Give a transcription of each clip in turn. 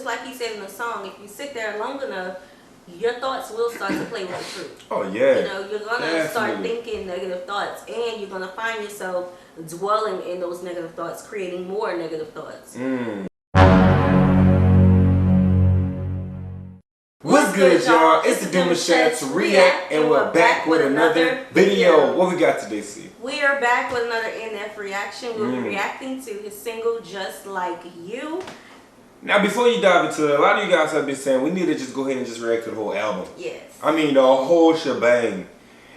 like he said in the song, if you sit there long enough, your thoughts will start to play with the truth. Oh yeah. You know, you're gonna start thinking negative thoughts, and you're gonna find yourself dwelling in those negative thoughts, creating more negative thoughts. What's good, y'all? It's the Demouchets React, and we're back with another video. What we got today, C? We are back with another NF reaction. We'll be reacting to his single, Just Like You. Now, before you dive into it, a lot of you guys have been saying we need to just go ahead and just react to the whole album. Yes. I mean, the whole shebang.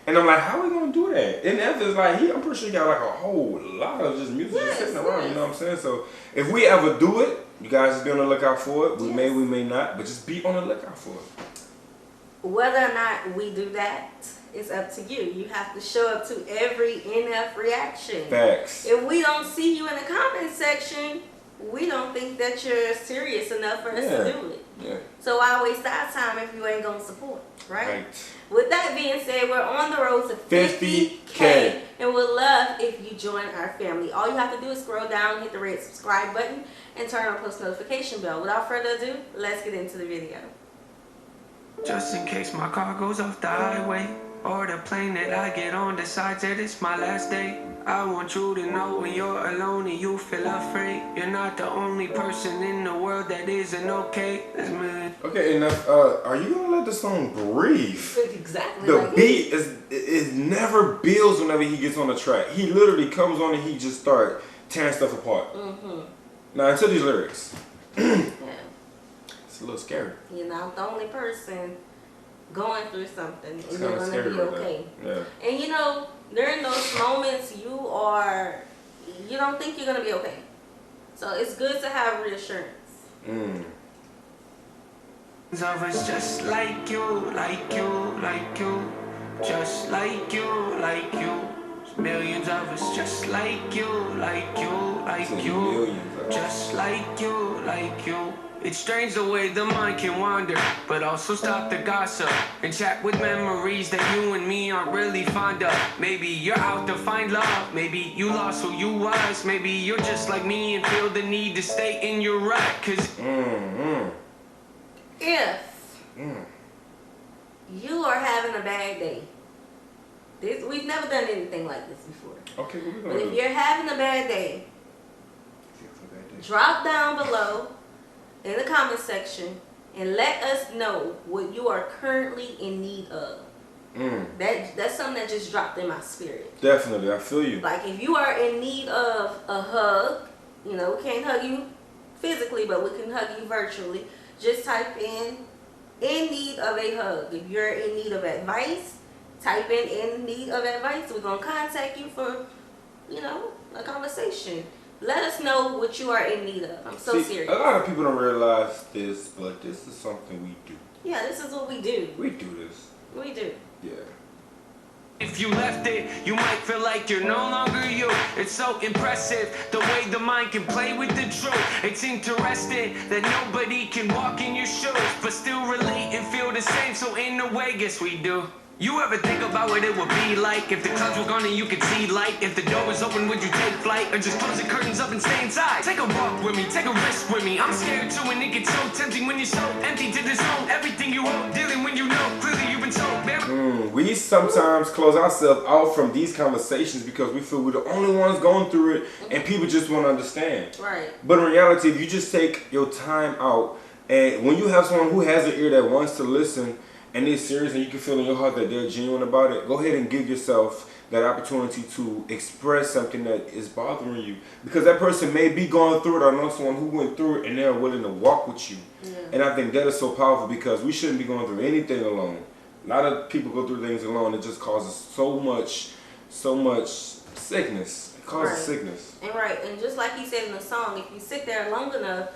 And I'm like, how are we going to do that? NF is like, I'm pretty sure he got like a whole lot of just music just sitting around, you know what I'm saying? So, if we ever do it, you guys just be on the lookout for it. We may not, but just be on the lookout for it. Whether or not we do that, it's up to you. You have to show up to every NF reaction. Facts. If we don't see you in the comment section, we don't think that you're serious enough for us to do it. Yeah. So why waste our time if you ain't gonna support, right? Right. With that being said, we're on the road to 50K, and we'd love if you join our family. All you have to do is scroll down, hit the red subscribe button, and turn on post notification bell. Without further ado, let's get into the video. Just in case my car goes off the highway, or the plane that I get on decides that it's my last day, I want you to know when you're alone and you feel afraid, you're not the only person in the world that isn't okay. That's me. Okay, enough. Are you gonna let the song breathe? Exactly. The like beat is never builds whenever he gets on the track. He literally comes on and he just start tearing stuff apart. Now into these lyrics, it's a little scary. You're not the only person going through something, and It's you're gonna be okay. Yeah. And you know, during those moments, you don't think you're gonna be okay. So it's good to have reassurance. Of us just like you, like you, like you, just like you, like you. Millions of us just like you, like you, like you, just like you, like you. It's strange the way the mind can wander, but also stop the gossip and chat with memories that you and me aren't really fond of. Maybe you're out to find love, maybe you lost who you was, maybe you're just like me and feel the need to stay in your rut. Cause if you are having a bad day, we've never done anything like this before. Okay, what we gonna But do? if you're having a bad day, drop down below in the comment section and let us know what you are currently in need of. That's something that just dropped in my spirit. Definitely, I feel you. Like if you are in need of a hug, you know, we can't hug you physically, but we can hug you virtually. Just type in need of a hug. If you're in need of advice, type in need of advice. We're gonna contact you for, you know, a conversation. Let us know what you are in need of. I'm so serious. A lot of people don't realize this, but this is something we do. Yeah, this is what we do. We do this. We do. Yeah. if you left it, you might feel like you're no longer you. It's so impressive, the way the mind can play with the truth. It's interesting that nobody can walk in your shoes, but still relate and feel the same, so in a way, guess we do. You ever think about what it would be like if the clouds were gone and you could see light? If the door was open, would you take flight? Or just close the curtains up and stay inside? Take a walk with me, take a risk with me. I'm scared too, and it gets so tempting when you're so empty to this home. Everything you hold, dealing when you know clearly you've been told. We sometimes close ourselves out from these conversations because we feel we're the only ones going through it and people just won't understand. Right. But in reality, if you just take your time out, and when you have someone who has an ear that wants to listen and they're serious and you can feel in your heart that they're genuine about it, go ahead and give yourself that opportunity to express something that is bothering you. Because that person may be going through it or know someone who went through it and they're willing to walk with you. Yeah. And I think that is so powerful because we shouldn't be going through anything alone. A lot of people go through things alone. It just causes so much sickness. It causes sickness. And and just like he said in the song, if you sit there long enough,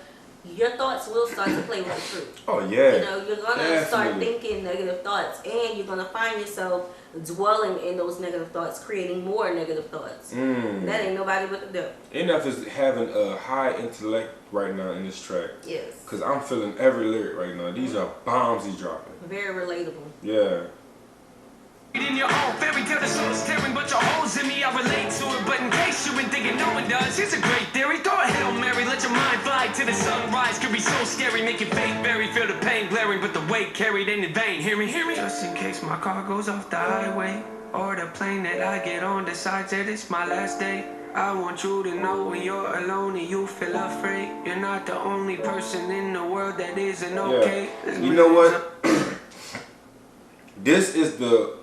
your thoughts will start to play with the truth. Oh yeah. You know, you're gonna start thinking negative thoughts, and you're gonna find yourself dwelling in those negative thoughts, creating more negative thoughts. That ain't nobody but the devil. NF is having a high intellect right now in this track. Yes. Cause I'm feeling every lyric right now. These are bombs he's dropping. Very relatable. Yeah. In your own fairy tale, the soul is tearing, but your holes in me, I relate to it. But in case you've been thinking no one does, here's a great theory. Throw a Hail Mary, let your mind fly to the sunrise. Could be so scary, make your fate vary. Feel the pain glaring, but the weight carried ain't in vain. Hear me, hear me. Just in case my car goes off the highway, or the plane that I get on decides that it's my last day. I want you to know when you're alone and you feel afraid, you're not the only person in the world that isn't okay. Yeah. You know what? This is the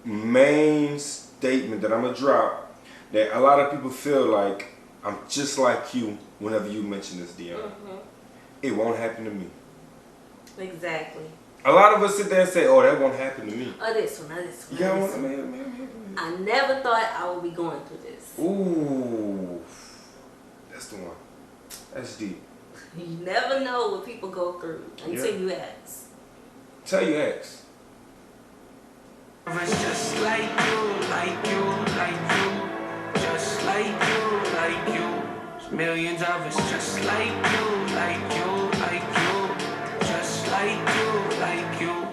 main statement that I'm gonna drop, that a lot of people feel like I'm just like you whenever you mention this, Dion. It won't happen to me. Exactly. A lot of us sit there and say, oh, that won't happen to me. Oh, this one, this one. Yeah, this one. I never thought I would be going through this. Ooh, that's the one. That's deep. You never know what people go through until you ask. Tell you ask. It's just like you, like you, like you, just like you, like you. There's millions of us just like you, like you, like you, just like you, like you.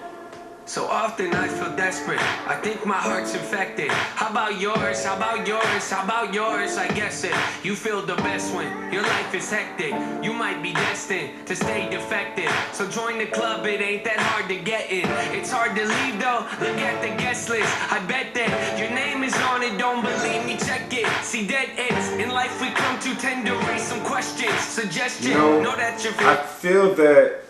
So often I feel desperate, I think my heart's infected. How about yours, how about yours, how about yours? I guess it, you feel the best when your life is hectic. You might be destined to stay defective, so join the club, it ain't that hard to get in. It's hard to leave though, look at the guest list. I bet that your name is on it, don't believe me, check it. See dead ends, in life we come to tend to raise some questions. Suggestion, know that you're I feel that,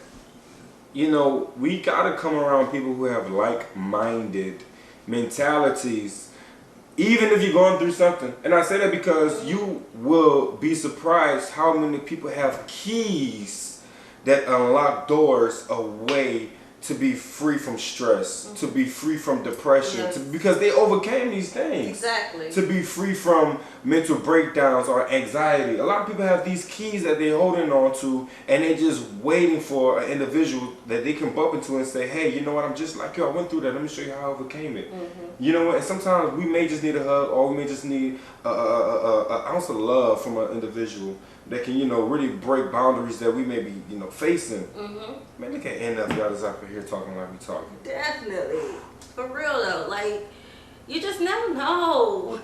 you know, we gotta come around people who have like-minded mentalities, even if you're going through something. And I say that because you will be surprised how many people have keys that unlock doors away to be free from stress, to be free from depression, because they overcame these things. Exactly. To be free from mental breakdowns or anxiety. A lot of people have these keys that they're holding on to, and they're just waiting for an individual that they can bump into and say, hey, you know what, I'm just like you, I went through that, let me show you how I overcame it. You know what, and sometimes we may just need a hug, or we may just need an ounce of love from an individual that can, you know, really break boundaries that we may be, you know, facing. Man, we can't end up y'all just out here talking like we talking. Definitely. For real though, like, you just never know.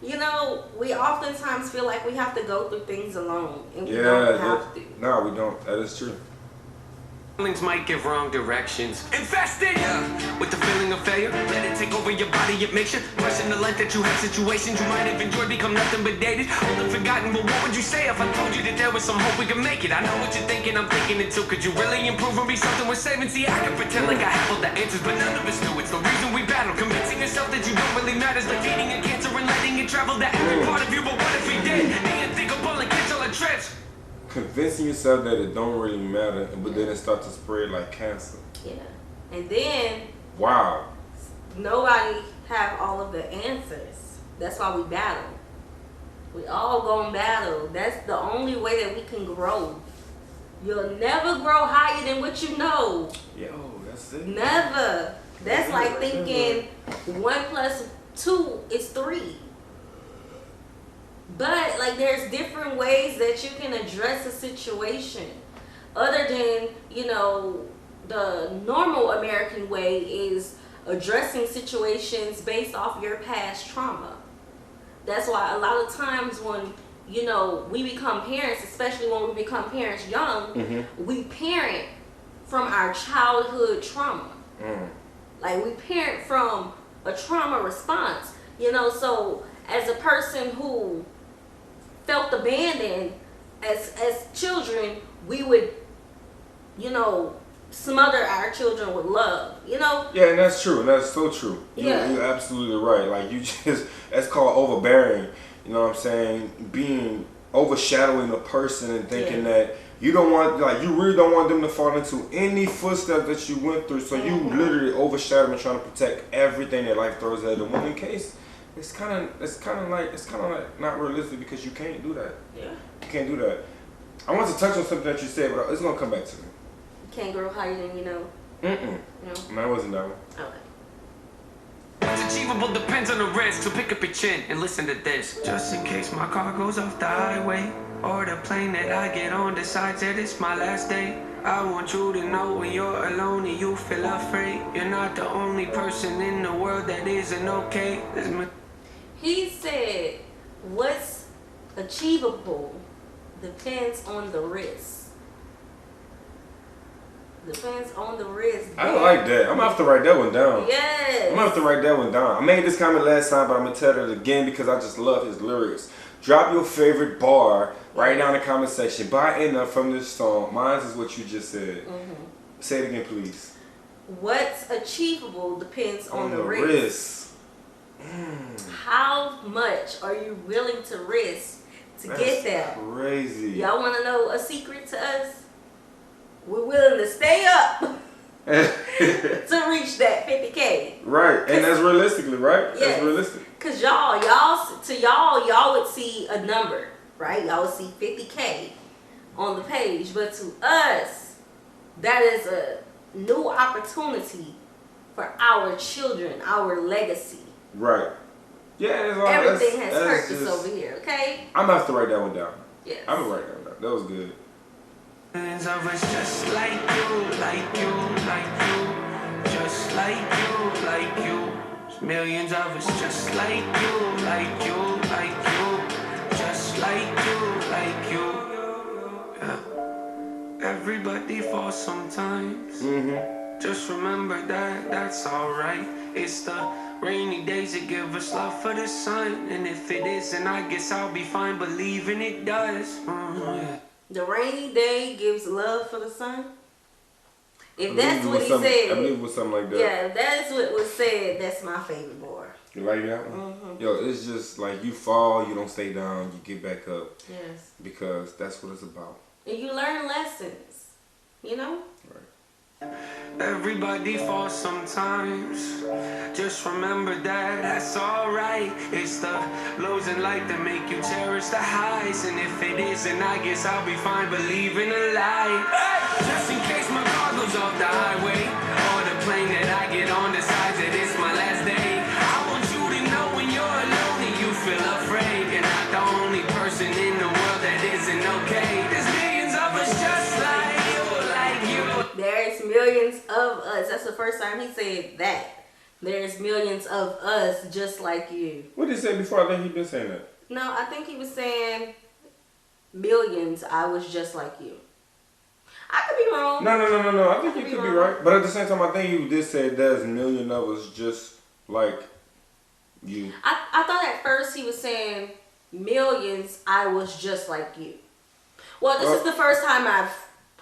You know, we oftentimes feel like we have to go through things alone, and we don't have to. No, we don't. That is true. Feelings might give wrong directions. Infested with the feeling of failure. Let it take over your body, it makes you question the life that you have. Situations you might have enjoyed become nothing but dated. Old and forgotten, but what would you say if I told you that there was some hope we could make it? I know what you're thinking, I'm thinking it too. Could you really improve and be something worth saving? See, I can pretend like I have all the answers, but none of us do. It's the reason we battle. Convincing yourself that you don't really matter is like feeding a cancer and letting it travel to every part of you. But what if we did? Being thinkable and catch all the trips. Convincing yourself that it don't really matter, but then it starts to spread like cancer. Yeah. And then wow, nobody have all of the answers. That's why we battle. We all go and battle. That's the only way that we can grow. You'll never grow higher than what you know. Yo, that's it. Never. That's like thinking 1 + 2 is 3. But like, there's different ways that you can address a situation, other than, you know, the normal American way is addressing situations based off your past trauma. That's why a lot of times when, you know, we become parents, especially when we become parents young, we parent from our childhood trauma. Like, we parent from a trauma response, you know. So as a person who felt abandoned as children, we would, you know, smother our children with love, you know. Yeah, and that's true, and that's so true. You're absolutely right. Like, you just, that's called overbearing. You know what I'm saying? Being overshadowing a person and thinking that you don't want, like, you really don't want them to fall into any footsteps that you went through. So you literally overshadow and trying to protect everything that life throws at them. When in case, it's kind of like not realistic, because you can't do that. Yeah. You can't do that. I want to touch on something that you said, but it's gonna come back to me. You can't grow higher than you know. No, that wasn't that one. Okay. What's achievable depends on the risk, so pick up your chin and listen to this. Just in case my car goes off the highway, or the plane that I get on decides that it's my last day. I want you to know when you're alone and you feel afraid, you're not the only person in the world that isn't okay. He said, what's achievable depends on the risk. Depends on the risk. I like that. I'm gonna have to write that one down. Yes. I'm gonna have to write that one down. I made this comment last time, but I'm gonna tell it again because I just love his lyrics. Drop your favorite bar right down in the comment section. Buy enough from this song. Mine is what you just said. Say it again, please. What's achievable depends on the risk. How much are you willing to risk to get there? Crazy. Y'all want to know a secret to us? We're willing to stay up to reach that 50K. Right, and that's realistically, right? Yes. That's realistic. Cause y'all would see a number, right? Y'all would see 50K on the page, but to us, that is a new opportunity for our children, our legacy. Right. Yeah, Everything has purpose over here, okay? I'm gonna have to write that one down. Yes. I'm gonna write that one down. That was good. Millions of us just like you, like you, like you, just like you, like you. Millions of us just like you, like you, like you, just like you, like you. Yeah. Everybody falls sometimes. Just remember that that's alright. It's the rainy days that give us love for the sun, and if it isn't, I guess I'll be fine believing it does. Yeah. The rainy day gives love for the sun. If that's what he said, I believe it was something like that. Yeah, if that's what was said, that's my favorite bar. You like that one? Yo, it's just like you fall, you don't stay down, you get back up. Yes. Because that's what it's about. And you learn lessons, you know? Right. Everybody falls sometimes. Just remember that that's alright. It's the lows in life that make you cherish the highs, and if it isn't, I guess I'll be fine believing a lie. Just in case my car goes off the highway, or the plane that I get on decides that it's my last day. I want you to know when you're alone and you feel afraid, you're not the only person in the world that isn't okay. There's millions of us just like you, like you. There's millions of us. That's the first time he said that. There's millions of us just like you. What did he say before? I think he been saying that. No, I think he was saying millions. I was just like you. I could be wrong. No. I think you could be right. But at the same time, I think you did say there's a million of us just like you. I thought at first he was saying millions. I was just like you. Well, this is the first time I've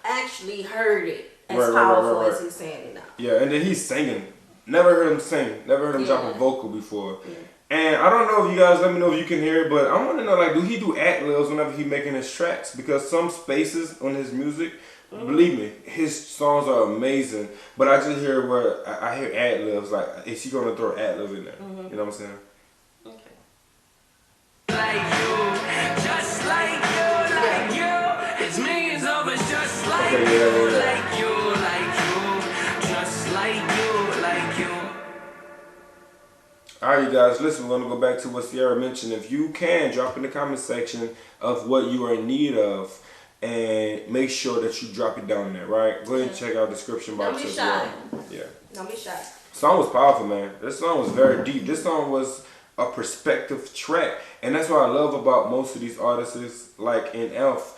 actually heard it as powerful as he's saying it now. Yeah, and then he's singing. Never heard him sing. Never heard him drop a vocal before. Yeah. And I don't know if you guys, let me know if you can hear it, but I want to know, like, do he do ad-libs whenever he making his tracks? Because some spaces on his music, believe me, his songs are amazing. But I just hear where I hear ad-libs, like, is he going to throw ad-lib in there? You know what I'm saying? Okay. Like you, just like you, it's millions of us just like you, like you, just like you, like you. Alright, you guys, listen, we're going to go back to what Sierra mentioned. If you can, drop in the comment section of what you are in need of, and make sure that you drop it down there, right? Go ahead and check out the description box as well. Yeah. Don't be shy. Song was powerful, man. This song was very deep. This song was a perspective track, and that's what I love about most of these artists, like in Elf.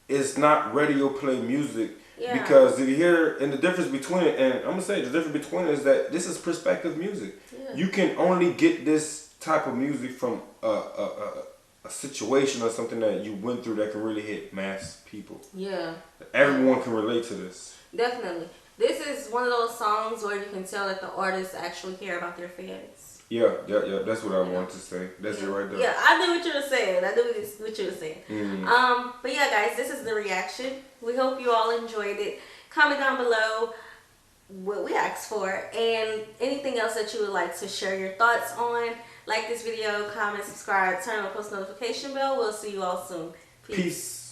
It's not radio play music. Yeah. Because if you hear, and the difference between it, and I'm gonna say the difference between it is that this is perspective music. Yeah. You can only get this type of music from a situation or something that you went through that can really hit mass people. Yeah. Everyone can relate to this. Definitely. This is one of those songs where you can tell that the artists actually care about their fans. Yeah. That's what I wanted to say. That's it right there. Yeah, I knew what you were saying. What you were saying. But yeah, guys, this is the reaction. We hope you all enjoyed it. Comment down below what we asked for and anything else that you would like to share your thoughts on. Like this video, comment, subscribe, turn on the post notification bell. We'll see you all soon. Peace.